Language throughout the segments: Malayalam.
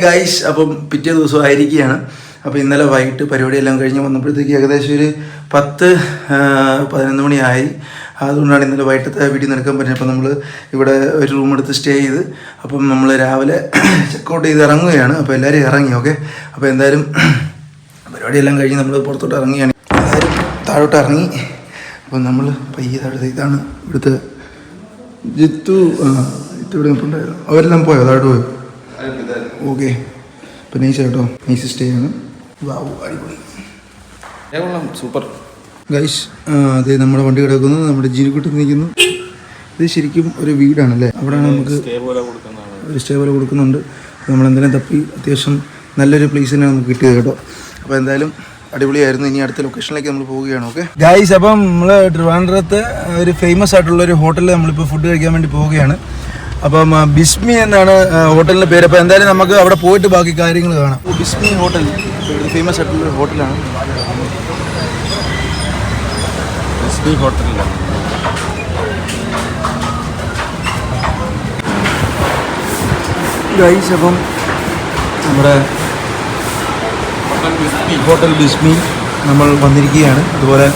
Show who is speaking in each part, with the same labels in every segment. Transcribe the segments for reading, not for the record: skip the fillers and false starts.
Speaker 1: ഗൈസ്, അപ്പം പിറ്റേ ദിവസം ആയിരിക്കുകയാണ്. അപ്പോൾ ഇന്നലെ വൈകിട്ട് പരിപാടിയെല്ലാം കഴിഞ്ഞ് വന്നപ്പോഴത്തേക്ക് ഏകദേശം ഒരു 10-11 മണിയായി. അതുകൊണ്ടാണ് ഇന്നലെ വൈകിട്ടത്തെ വീട്ടിൽ നിന്ന് എടുക്കാൻ പറ്റുന്നത്. അപ്പോൾ നമ്മൾ ഇവിടെ ഒരു റൂം എടുത്ത് സ്റ്റേ ചെയ്ത് അപ്പം നമ്മൾ രാവിലെ ചെക്കൗട്ട് ചെയ്ത് ഇറങ്ങുകയാണ്. അപ്പോൾ എല്ലാവരും ഇറങ്ങി. ഓക്കെ, അപ്പോൾ എന്തായാലും പരിപാടിയെല്ലാം കഴിഞ്ഞ് നമ്മൾ പുറത്തോട്ട് ഇറങ്ങിയാണ്. എല്ലാവരും താഴോട്ട് ഇറങ്ങി. അപ്പം നമ്മൾ പയ്യെ താഴത്തെ ഇതാണ് ഇവിടുത്തെ ജിത്തു. ഇവിടെ നിൽപ്പുണ്ടായിരുന്നു. അവരെല്ലാം പോയോ? താഴോട്ട് പോയോ? ഓക്കെ, അപ്പോൾ നൈസ് കേട്ടോ, നൈസ് സ്റ്റേ ആണ്.
Speaker 2: Super
Speaker 1: guys. അതെ, നമ്മുടെ വണ്ടി കിടക്കുന്നു, നമ്മുടെ ജീനിക്കുട്ടി നിൽക്കുന്നു. ഇത് ശരിക്കും ഒരു വീടാണല്ലേ. അവിടെയാണ് നമുക്ക് ഒരു സ്റ്റേ പോലെ കൊടുക്കുന്നുണ്ട്. നമ്മളെന്തായാലും തപ്പി അത്യാവശ്യം നല്ലൊരു പ്ലേസ് തന്നെയാണ് നമുക്ക് കിട്ടിയത് കേട്ടോ. അപ്പോൾ എന്തായാലും അടിപൊളിയായിരുന്നു. ഇനി അടുത്ത ലൊക്കേഷനിലേക്ക് നമ്മൾ പോവുകയാണ്. ഓക്കെ ഗൈസ്, അപ്പം നമ്മൾ ട്രിവാൻഡ്രത്ത് ഒരു ഫേമസ് ആയിട്ടുള്ള ഒരു ഹോട്ടലിൽ നമ്മളിപ്പോൾ ഫുഡ് കഴിക്കാൻ വേണ്ടി പോവുകയാണ്. അപ്പം ബിസ്മി എന്നാണ് ഹോട്ടലിൻ്റെ പേര്. അപ്പോൾ എന്തായാലും നമുക്ക് അവിടെ പോയിട്ട് ബാക്കി കാര്യങ്ങൾ കാണാം. ബിസ്മി ഹോട്ടൽ ഫേമസ് ആയിട്ടുള്ള ഹോട്ടലാണ്.
Speaker 2: ബിസ്മി ഹോട്ടലിലാണ്
Speaker 1: ഗൈസ്. അപ്പം നമ്മുടെ ഹോട്ടൽ ബിസ്മി നമ്മൾ വന്നിരിക്കുകയാണ്. അതുപോലെ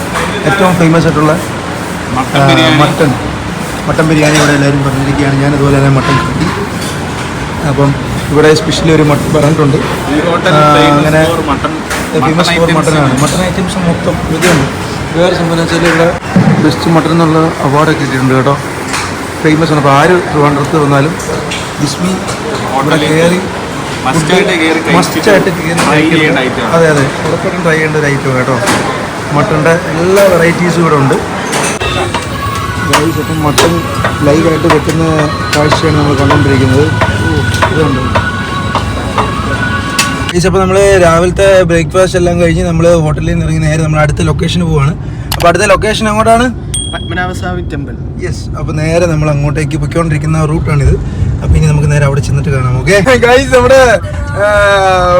Speaker 1: ഏറ്റവും ഫേമസ് ആയിട്ടുള്ള മട്ടൻ ബിരിയാണി ഇവിടെ എല്ലാവരും പറഞ്ഞിരിക്കുകയാണ്. ഞാൻ അതുപോലെ തന്നെ മട്ടൻ കിട്ടി. അപ്പം ഇവിടെ സ്പെഷ്യലി ഒരു മട്ടൻ പറഞ്ഞിട്ടുണ്ട്. അങ്ങനെ ഫേമസ് ഫോർ മട്ടനാണ്. മട്ടൺ ഐറ്റംസ് മൊത്തം ഇതൊക്കെയുണ്ട്. വേറെ സംഭവം വെച്ചാൽ ഇവിടെ ബെസ്റ്റ് മട്ടൺ എന്നുള്ള അവാർഡൊക്കെ കിട്ടിയിട്ടുണ്ട് കേട്ടോ. ഫേമസ് ആണ്. അപ്പോൾ ആര് ട്രിവാൻഡ്രത്ത് വന്നാലും ബിസ്മി ഇവിടെ കയറി മസ്റ്റായിട്ട് കയറി. അതെ അതെ, ഉറപ്പായിട്ടും ട്രൈ ചെയ്യേണ്ട ഒരു ഐറ്റം കേട്ടോ. മട്ടൻ്റെ എല്ലാ വെറൈറ്റീസും ഇവിടെ ഉണ്ട്. ഗൈസ്, അപ്പം മട്ടൺ ലൈവായിട്ട് വെക്കുന്ന കാഴ്ചയാണ് നമ്മൾ കണ്ടുകൊണ്ടിരിക്കുന്നത്. ഇതുണ്ട് ഗൈസ്. അപ്പോൾ നമ്മൾ രാവിലത്തെ ബ്രേക്ക്ഫാസ്റ്റ് എല്ലാം കഴിഞ്ഞ് നമ്മൾ ഹോട്ടലിൽ നിന്ന് ഇറങ്ങി നേരെ നമ്മൾ അടുത്ത ലൊക്കേഷന് പോവാണ്. അപ്പോൾ അടുത്ത ലൊക്കേഷൻ അങ്ങോട്ടാണ്
Speaker 2: പത്മനാഭസ്വാമി ടെമ്പിൾ.
Speaker 1: യെസ്, അപ്പോൾ നേരെ നമ്മൾ അങ്ങോട്ടേക്ക് പൊയ്ക്കൊണ്ടിരിക്കുന്ന റൂട്ടാണിത്. അപ്പോൾ ഇനി നമുക്ക് നേരെ അവിടെ ചെന്നിട്ട് കാണാം. ഓക്കെ ഗൈസ്, നമ്മുടെ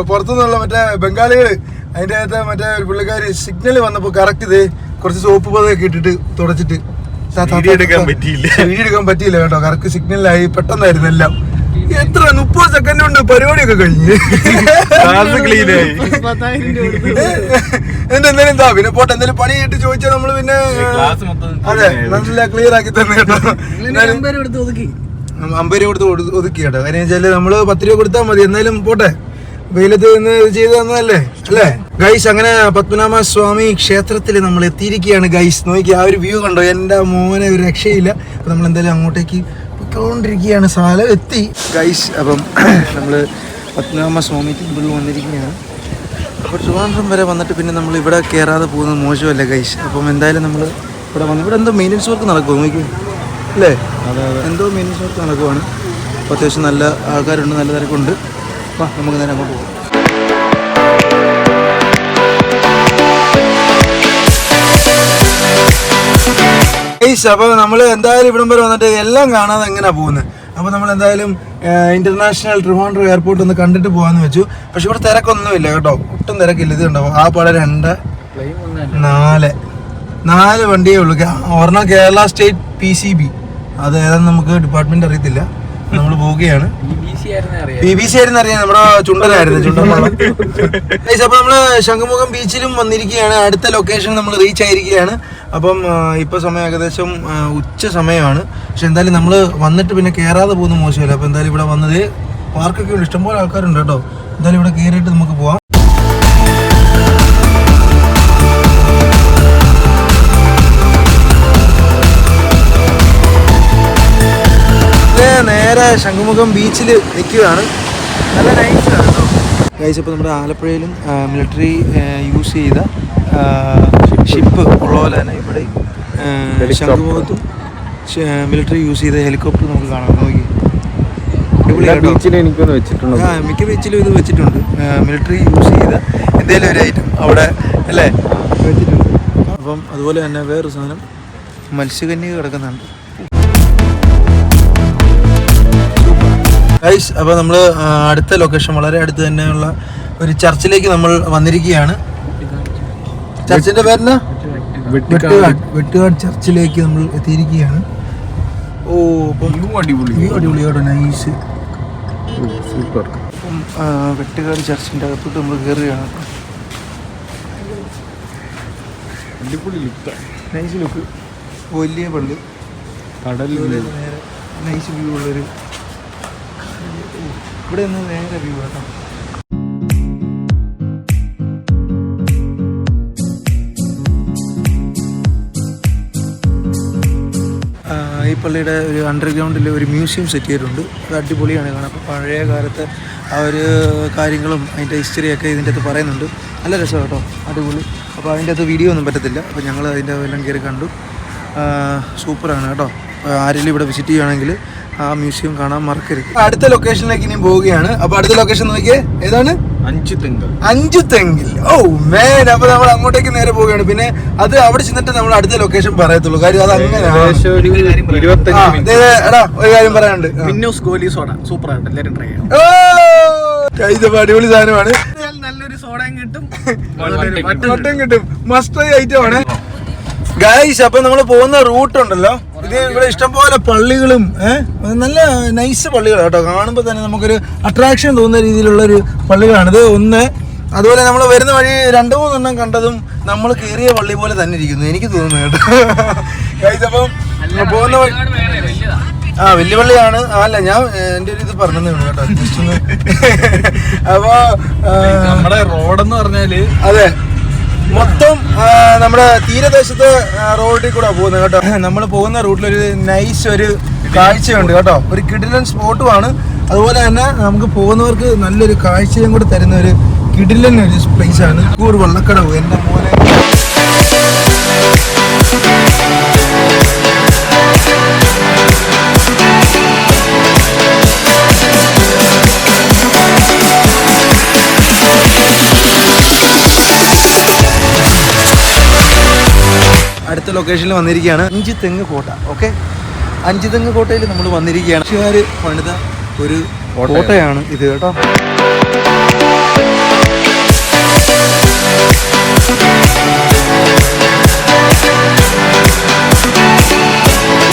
Speaker 1: പുറത്തുനിന്നുള്ള മറ്റേ ബംഗാളികൾ അതിൻ്റെ അകത്ത് മറ്റേ ഒരു പുള്ളിക്കാർ സിഗ്നൽ വന്നപ്പോൾ കറക്റ്റ് ഇത് കുറച്ച് സോപ്പ് പതൊക്കെ ഇട്ടിട്ട് തുടച്ചിട്ട് വീഡിയോ എടുക്കാൻ പറ്റിയില്ല കേട്ടോ. കറക്റ്റ് സിഗ്നലിലായി. പെട്ടെന്നായിരുന്നു എല്ലാം. എത്ര 30 സെക്കൻഡ് കൊണ്ട് പരിപാടിയൊക്കെ കഴിഞ്ഞ് എന്തായാലും എന്താ പിന്നെ പോട്ടെ. എന്തായാലും പണി കിട്ടി ചോദിച്ചാൽ നമ്മള് പിന്നെ അതെ നല്ല ക്ലിയർ ആക്കി തന്നെ കേട്ടോ. 50 രൂപ കൊടുത്ത് ഒതുക്കി കേട്ടോ. കാര്യം വെച്ചാല് നമ്മള് 10 രൂപ കൊടുത്താൽ മതി. എന്നാലും പോട്ടെ, വെയിലത്ത് നിന്ന് ചെയ്തു തന്നതല്ലേ അല്ലേ ഗൈസ്. അങ്ങനെ പത്മനാഭ സ്വാമി ക്ഷേത്രത്തിൽ നമ്മൾ എത്തിയിരിക്കുകയാണ് ഗൈസ്. നോക്കി ആ ഒരു വ്യൂ കണ്ടോ, എൻ്റെ മോനെ ഒരു രക്ഷയില്ല. അപ്പം നമ്മൾ എന്തായാലും അങ്ങോട്ടേക്ക് പോയിക്കൊണ്ടിരിക്കുകയാണ്. സ്ഥലം എത്തി ഗൈസ്. അപ്പം നമ്മൾ പത്മനാഭ സ്വാമി ടെമ്പിളിൽ വന്നിരിക്കുകയാണ്. അപ്പോൾ ട്രിവാൻഡ്രം വരെ വന്നിട്ട് പിന്നെ നമ്മൾ ഇവിടെ കയറാതെ പോകുന്നത് മോശമല്ല ഗൈസ്. അപ്പം എന്തായാലും നമ്മൾ ഇവിടെ വന്നു. ഇവിടെ എന്തോ മെയിൻ്റനൻസ് വർക്ക് നടക്കുമോ നോക്കി അല്ലേ? എന്തോ മെയിൻ്റനൻസ് വർക്ക് നടക്കുവാണ്. അപ്പോൾ അത്യാവശ്യം നല്ല ആൾക്കാരുണ്ട്, നല്ല തിരക്കുണ്ട്. വാ, നമുക്ക് നേരെ അങ്ങോട്ട് പോകാം. അപ്പോൾ നമ്മൾ എന്തായാലും ഇവിടം വരെ വന്നിട്ട് എല്ലാം കാണാതെ എങ്ങനെയാണ് പോകുന്നത്. അപ്പോൾ നമ്മൾ എന്തായാലും ഇന്റർനാഷണൽ ട്രിവാൻഡ്രം എയർപോർട്ട് ഒന്ന് കണ്ടിട്ട് പോകാമെന്ന് വെച്ചു. പക്ഷെ ഇവിടെ തിരക്കൊന്നുമില്ല കേട്ടോ, ഒട്ടും തിരക്കില്ല. ഇത് കണ്ടോ, ആ പാടെ 4 വണ്ടിയേ ഉള്ളൂ. ഒരെണ്ണം കേരള സ്റ്റേറ്റ് PCB, അത് ഏതാണെന്ന് നമുക്ക് ഡിപ്പാർട്ട്മെന്റ് അറിയത്തില്ല. നമ്മൾ പോവുകയാണ്. BBC ആയിരുന്നു അറിയാം, നമ്മുടെ ചുണ്ടനായിരുന്നു ചുണ്ടന്മാള. അപ്പോൾ നമ്മൾ ശംഖുമുഖം ബീച്ചിലും വന്നിരിക്കുകയാണ്. അടുത്ത ലൊക്കേഷൻ നമ്മൾ റീച്ച് ആയിരിക്കുകയാണ്. അപ്പം ഇപ്പോൾ സമയം ഏകദേശം ഉച്ച സമയമാണ്. പക്ഷെ എന്തായാലും നമ്മൾ വന്നിട്ട് പിന്നെ കയറാതെ പോകുന്ന മോശമല്ല. അപ്പോൾ എന്തായാലും ഇവിടെ വന്നത് പാർക്കൊക്കെ ഉണ്ട്, ഇഷ്ടംപോലെ ആൾക്കാരുണ്ട് കേട്ടോ. എന്തായാലും ഇവിടെ കയറിയിട്ട് നമുക്ക് പോവാം. നേരെ ശംഖുമുഖം ബീച്ചിൽ നിൽക്കുകയാണ്. നല്ല നൈസാണ് കേട്ടോ ഗൈസ്. ഇപ്പോൾ നമ്മുടെ ആലപ്പുഴയിലും മിലിറ്ററി യൂസ് ചെയ്ത ഷിപ്പ് ഉള്ള പോലെ തന്നെ ഇവിടെ ശംഖുമുഖത്തും മിലിറ്ററി യൂസ് ചെയ്ത ഹെലികോപ്റ്റർ നമുക്ക് കാണാം. നോക്കി മിക്ക ബീച്ചിലും ഇത് വെച്ചിട്ടുണ്ട്. മിലിറ്ററി യൂസ് ചെയ്ത എന്തെങ്കിലും ഒരു ഐറ്റം അവിടെ അല്ലേ വെച്ചിട്ടുണ്ട്. അപ്പം അതുപോലെ തന്നെ വേറൊരു സാധനം മത്സ്യകന്യക കിടക്കുന്നുണ്ട് ഗൈസ്. അപ്പോൾ നമ്മൾ അടുത്ത ലൊക്കേഷൻ വളരെ അടുത്ത് തന്നെയുള്ള ഒരു ചർച്ചിലേക്ക് നമ്മൾ വന്നിരിക്കുകയാണ്. ചർച്ചിന്റെ പേരെന്നാ? വെട്ടുകാട് ചർച്ചിലേക്ക് നമ്മൾ എത്തിയിരിക്കുകയാണ്. ഓ, അടിപൊളിയോടെ നൈസ് സൂപ്പർ. അപ്പം വെട്ടുകാട് ചർച്ചിൻ്റെ അകത്തോട്ട് നമ്മൾ കയറുകയാണ്.
Speaker 2: അടിപൊളി ലുക്ക്,
Speaker 1: നൈസ് ലുക്ക്, വലിയ പള്ളി,
Speaker 2: കടലിൽ
Speaker 1: നേരെ നൈസ് വ്യൂ ഉള്ളൊരു, ഇവിടെ നിന്ന് നേരെ വ്യൂ കേട്ടോ. ഈ പള്ളിയുടെ ഒരു അണ്ടർഗ്രൗണ്ടിൽ ഒരു മ്യൂസിയം സെറ്റ് ചെയ്തിട്ടുണ്ട്. അത് അടിപൊളിയാണ് കാണാൻ. അപ്പോൾ പഴയ കാലത്തെ ആ ഒരു കാര്യങ്ങളും അതിൻ്റെ ഹിസ്റ്ററിയൊക്കെ ഇതിൻ്റെ അകത്ത് പറയുന്നുണ്ട്. നല്ല രസമാണ് കേട്ടോ, അടിപൊളി. അപ്പോൾ അതിൻ്റെ അകത്ത് വീഡിയോ ഒന്നും പറ്റത്തില്ല. അപ്പോൾ ഞങ്ങൾ അതിൻ്റെ എല്ലാം കയറി കണ്ടു. സൂപ്പറാണ് കേട്ടോ. ആരെങ്കിലും ഇവിടെ വിസിറ്റ് ചെയ്യുകയാണെങ്കിൽ ആ മ്യൂസിയം കാണാൻ മറക്കരുത്. അടുത്ത ലൊക്കേഷനിലേക്ക് ഇനിയും പോവുകയാണ്. അപ്പോൾ അടുത്ത ലൊക്കേഷൻ നോക്കിയേ, ഏതാണ്? അഞ്ചുതെങ്ങിൽ. ഓ മേൻ, അപ്പോൾ നമ്മൾ അങ്ങോട്ടേക്ക് നേരെ പോവുകയാണ്. പിന്നെ അത് അവിടെ ചെന്നിട്ട് നമ്മൾ അടുത്ത ലൊക്കേഷൻ പറയത്തുള്ളൂ. കാര്യം അത് അങ്ങനെ. എടാ ഒരു കാര്യം പറയാനുണ്ട്.
Speaker 2: മിന്നൂസ് ഗോലി സോഡ സൂപ്പറാണ്, എല്ലാവരും ട്രൈ ചെയ്യണം.
Speaker 1: അടിപൊളി സാധനമാണ്.
Speaker 2: നല്ലൊരു സോഡയും കിട്ടും,
Speaker 1: മട്ടൻ കിട്ടും. മസ്റ്റ് ഐറ്റം ആണ് ഗൈസ്. അപ്പൊ നമ്മൾ പോകുന്ന റൂട്ട് ഉണ്ടല്ലോ, ഇത് ഇവിടെ ഇഷ്ടംപോലെ പള്ളികളും നല്ല നൈസ് പള്ളികൾ കേട്ടോ. കാണുമ്പോൾ തന്നെ നമുക്കൊരു അട്രാക്ഷൻ തോന്നുന്ന രീതിയിലുള്ളൊരു പള്ളികളാണിത്. ഒന്ന് അതുപോലെ നമ്മൾ വരുന്ന വഴി 2-3 കണ്ടതും നമ്മൾ കയറിയ പള്ളി പോലെ തന്നെ ഇരിക്കുന്നു എനിക്ക് തോന്നുന്നു കേട്ടോ ഗൈസ്. അപ്പം പോകുന്ന വഴി വലിയ പള്ളിയാണ്. അല്ല, ഞാൻ എൻ്റെ ഒരു ഇത് പറഞ്ഞതേ ഉള്ളൂ കേട്ടോ, ജസ്റ്റ് ഒന്ന്. അപ്പൊ
Speaker 2: നമ്മുടെ റോഡെന്ന് പറഞ്ഞാല്
Speaker 1: അതെ, മൊത്തം നമ്മുടെ തീരദേശത്തെ റോഡിൽ കൂടെ പോകുന്നത് കേട്ടോ. നമ്മൾ പോകുന്ന റൂട്ടിലൊരു നൈസ് ഒരു കാഴ്ചയുണ്ട് കേട്ടോ, ഒരു കിടിലൻ സ്പോട്ടുമാണ്. അതുപോലെ തന്നെ നമുക്ക് പോകുന്നവർക്ക് നല്ലൊരു കാഴ്ചയും കൂടെ തരുന്ന ഒരു കിടിലൻ ഒരു പ്ലേസ് ആണ്. ഒരു വള്ളക്കടവ് എൻ്റെ പോലെ. അടുത്ത ലൊക്കേഷനിൽ വന്നിരിക്കുകയാണ്, അഞ്ചുതെങ്ങ് കോട്ട. ഓക്കെ, അഞ്ചുതെങ്ങ് കോട്ടയിൽ നമ്മൾ വന്നിരിക്കുകയാണ്. ഷുകാർ പണിത ഒരു കോട്ടയാണ് ഇത് കേട്ടോ.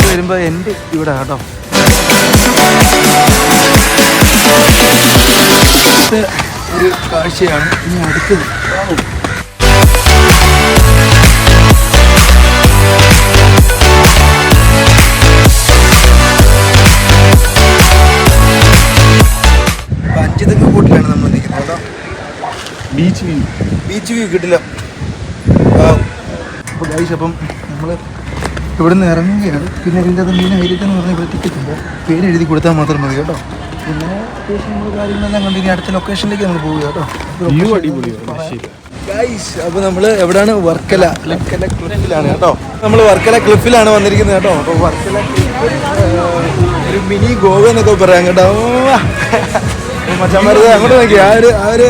Speaker 1: വരുമ്പോൾ എൻ്റെ ഇവിടെ കേട്ടോ ഒരു കാഴ്ചയാണ് ഇനി അടുത്തത്. അഞ്ചുതെങ്ങ് കോട്ടിലാണ് നമ്മൾ നിൽക്കുന്നത് കേട്ടോ. ബീച്ച് വ്യൂ കിട്ടില്ല. അപ്പോൾ ഗൈസ്, അപ്പം നമ്മൾ ഇവിടെ നിന്ന് ഇറങ്ങുകയാണ്. പിന്നെ ഇതിൻ്റെ അത് മെയിനായിരിക്കും പറഞ്ഞാൽ ഇവിടെ ടിക്കറ്റ് ഇല്ല, പേര് എഴുതി കൊടുത്താൽ മാത്രം മതി കേട്ടോ. പിന്നെ നമ്മൾ കാര്യങ്ങളെല്ലാം കണ്ട് ഇനി അടുത്ത ലൊക്കേഷനിലേക്ക് നമ്മൾ പോവുക കേട്ടോ. ഗൈസ്, അപ്പോൾ നമ്മൾ എവിടെയാണ്? വർക്കല ക്ലിഫിലാണ് കേട്ടോ. നമ്മൾ വർക്കല ക്ലിഫിലാണ് വന്നിരിക്കുന്നത് കേട്ടോ. അപ്പോൾ വർക്കല ക്ലിഫ് ഒരു മിനി ഗോവ എന്നൊക്കെ പറയാം കേട്ടോ. മച്ചാന്മാർ അങ്ങോട്ട് നോക്കി ആ ഒരു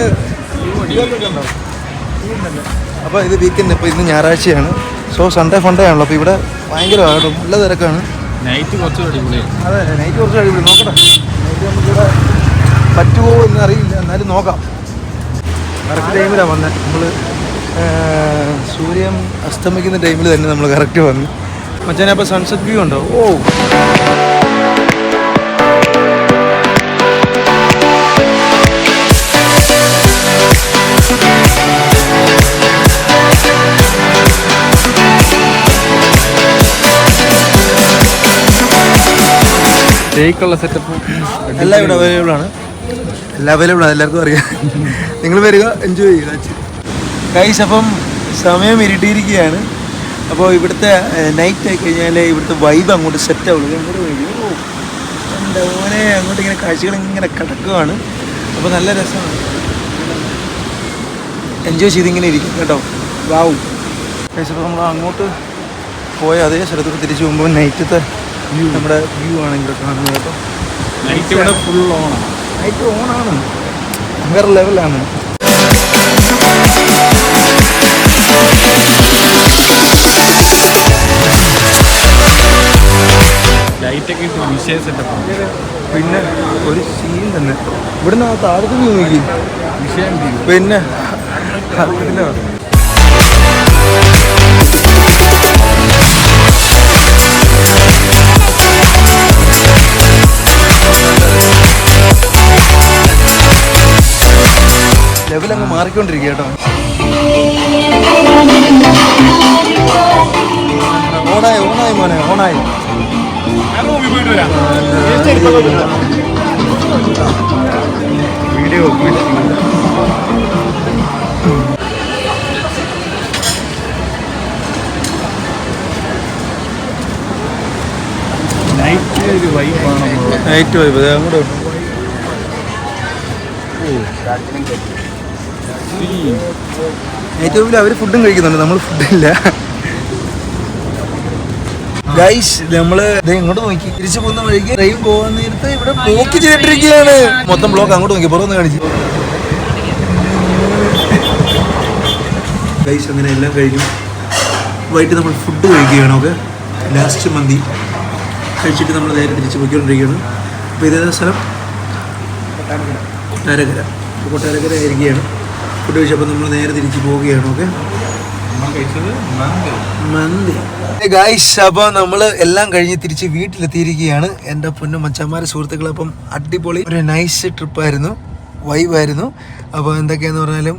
Speaker 1: അപ്പോൾ ഇത് വീക്കെൻഡ്. ഇപ്പോൾ ഇന്ന് ഞായറാഴ്ചയാണ്, സോ സൺഡേ ഫണ്ടേ ആണല്ലോ. അപ്പോൾ ഇവിടെ ഭയങ്കരമായിട്ട് നല്ല തിരക്കാണ്.
Speaker 2: നൈറ്റ് കുറച്ച് അടിപൊളിയാണ്.
Speaker 1: അതെ, നൈറ്റ് കുറച്ച് അടിപൊളി. നോക്കട്ടെ നൈറ്റ് നമുക്കിവിടെ പറ്റുമോ എന്ന് അറിയില്ല, എന്നാലും നോക്കാം. കറക്റ്റ് ടൈമിലാണ് വന്നത് നമ്മൾ. സൂര്യൻ അസ്തമിക്കുന്ന ടൈമിൽ തന്നെ നമ്മൾ കറക്റ്റ് വന്നു. മച്ചാനെ, അപ്പോൾ സൺസെറ്റ് വ്യൂ ഉണ്ടോ? ഓ,
Speaker 2: സ്റ്റേക്കുള്ള സെറ്റപ്പ്
Speaker 1: എല്ലാം ഇവിടെ അവൈലബിൾ ആണ്. എല്ലാം അവൈലബിൾ ആണ്, എല്ലാവർക്കും അറിയാം. നിങ്ങൾ വരിക, എൻജോയ് ചെയ്യുക ഗൈസ്. അപ്പം സമയം ഇരുട്ടിയിരിക്കുകയാണ്. അപ്പോൾ ഇവിടുത്തെ നൈറ്റ് ആയി കഴിഞ്ഞാൽ ഇവിടുത്തെ വൈബ് അങ്ങോട്ട് സെറ്റ് ആവുള്ളൂ. അങ്ങോട്ട് വൈബ് എൻ്റെ ഓനെ അങ്ങോട്ട് ഇങ്ങനെ കാഴ്ചകൾ ഇങ്ങനെ കിടക്കുകയാണ്. അപ്പോൾ നല്ല രസമാണ്, എൻജോയ് ചെയ്തിങ്ങനെ ഇരിക്കും കേട്ടോ. വാവും ഗൈസ്. അപ്പോൾ നമ്മൾ അങ്ങോട്ട് പോയ അതേ സ്ഥലത്തോട്ട് തിരിച്ചു പോകുമ്പോൾ നൈറ്റത്തെ നമ്മുടെ വ്യൂ ആണ് ഇവിടെ കാണുന്നത് കേട്ടോ.
Speaker 2: നൈറ്റ് ഇവിടെ ഫുൾ ഓണാണ്.
Speaker 1: നൈറ്റ് ഓണാണ്, വേറെ ലെവലാണ്.
Speaker 2: ലൈറ്റൊക്കെ ഇട്ട് വിഷയ സെറ്റപ്പാണ്.
Speaker 1: പിന്നെ ഒരു സീൻ തന്നെ ഇവിടുന്ന് ആ താഴത്ത് വ്യൂ നോക്കി
Speaker 2: വിഷയം.
Speaker 1: പിന്നെ ലെവൽ അങ്ങ് മാറിക്കൊണ്ടിരിക്കുക കേട്ടോ. ഓണായി ഓണായി മോനെ ഓണായി. വീഡിയോ
Speaker 2: നൈറ്റ് ഒരു വൈബാണ്.
Speaker 1: നൈറ്റ് വൈബ് അങ്ങോട്ട് നൈറ്റ് വൈബിൽ അവർ ഫുഡും കഴിക്കുന്നുണ്ട്, നമ്മൾ ഫുഡില്ല. ഗൈസ് നമ്മള് ഇങ്ങോട്ട് നോക്കി തിരിച്ചു പോകുന്ന വഴിക്ക് ട്രെയിൻ പോകാൻ നേരത്ത് ഇവിടെ ബ്ലോക്ക് ചെയ്തിട്ടിരിക്കുകയാണ്. മൊത്തം ബ്ലോക്ക്. അങ്ങോട്ട് നോക്കി പുറമൊന്ന് കാണിച്ചു. ഗൈസ് അങ്ങനെ എല്ലാം കഴിഞ്ഞു. വൈകിട്ട് നമ്മൾ ഫുഡ് കഴിക്കുകയാണ്. ഓക്കെ, ലാസ്റ്റ് മന്തി കഴിച്ചിട്ട് നമ്മൾ നേരെ തിരിച്ച് പോയിക്കൊണ്ടിരിക്കുകയാണ്. അപ്പോൾ ഇതേ സ്ഥലം കൊട്ടാരക്കര. കൊട്ടാരക്കര ആയിരിക്കുകയാണ്. ഫുഡ് കഴിച്ചപ്പോൾ നമ്മൾ നേരെ തിരിച്ച് പോവുകയാണ്. ഓക്കെ, മന്തി ഗൈസ്. അപ്പോൾ നമ്മൾ എല്ലാം കഴിഞ്ഞ് തിരിച്ച് വീട്ടിലെത്തിയിരിക്കുകയാണ്. എൻ്റെ പൊന്നും മച്ചന്മാരെ സുഹൃത്തുക്കൾ. അപ്പം അടിപൊളി ഒരു നൈസ് ട്രിപ്പായിരുന്നു, വൈബായിരുന്നു. അപ്പോൾ എന്തൊക്കെയാന്ന് പറഞ്ഞാലും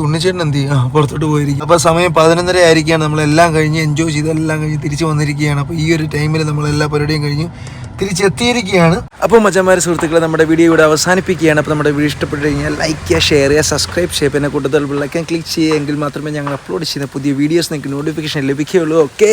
Speaker 1: ഉണ്ണിച്ചേട്ടൻ പുറത്തോട്ട് പോയിരിക്കും. അപ്പോൾ സമയം 11:30 ആയിരിക്കുകയാണ്. നമ്മളെല്ലാം കഴിഞ്ഞ് എൻജോയ് ചെയ്ത് എല്ലാം കഴിഞ്ഞ് തിരിച്ച് വന്നിരിക്കുകയാണ്. അപ്പോൾ ഈ ഒരു ടൈമിൽ നമ്മളെല്ലാ പരിപാടിയും കഴിഞ്ഞു തിരിച്ചെത്തിയിരിക്കുകയാണ്. അപ്പോൾ മച്ചന്മാരെ സുഹൃത്തുക്കളെ, നമ്മുടെ വീഡിയോ ഇവിടെ അവസാനിപ്പിക്കുകയാണ്. അപ്പോൾ നമ്മുടെ വീഡിയോ ഇഷ്ടപ്പെട്ട് കഴിഞ്ഞാൽ ലൈക്ക് ചെയ്യുക, ഷെയർ ചെയ്യുക, സബ്സ്ക്രൈബ് ചെയ്യുക, പിന്നെ കൂടുതൽ ബെല്ലൈക്കൺ ക്ലിക്ക് ചെയ്യുക. എങ്കിൽ മാത്രമേ ഞങ്ങൾ അപ്ലോഡ് ചെയ്യുന്ന പുതിയ വീഡിയോസ് നിങ്ങൾക്ക് നോട്ടിഫിക്കേഷൻ ലഭിക്കുകയുള്ളൂ. ഓക്കേ.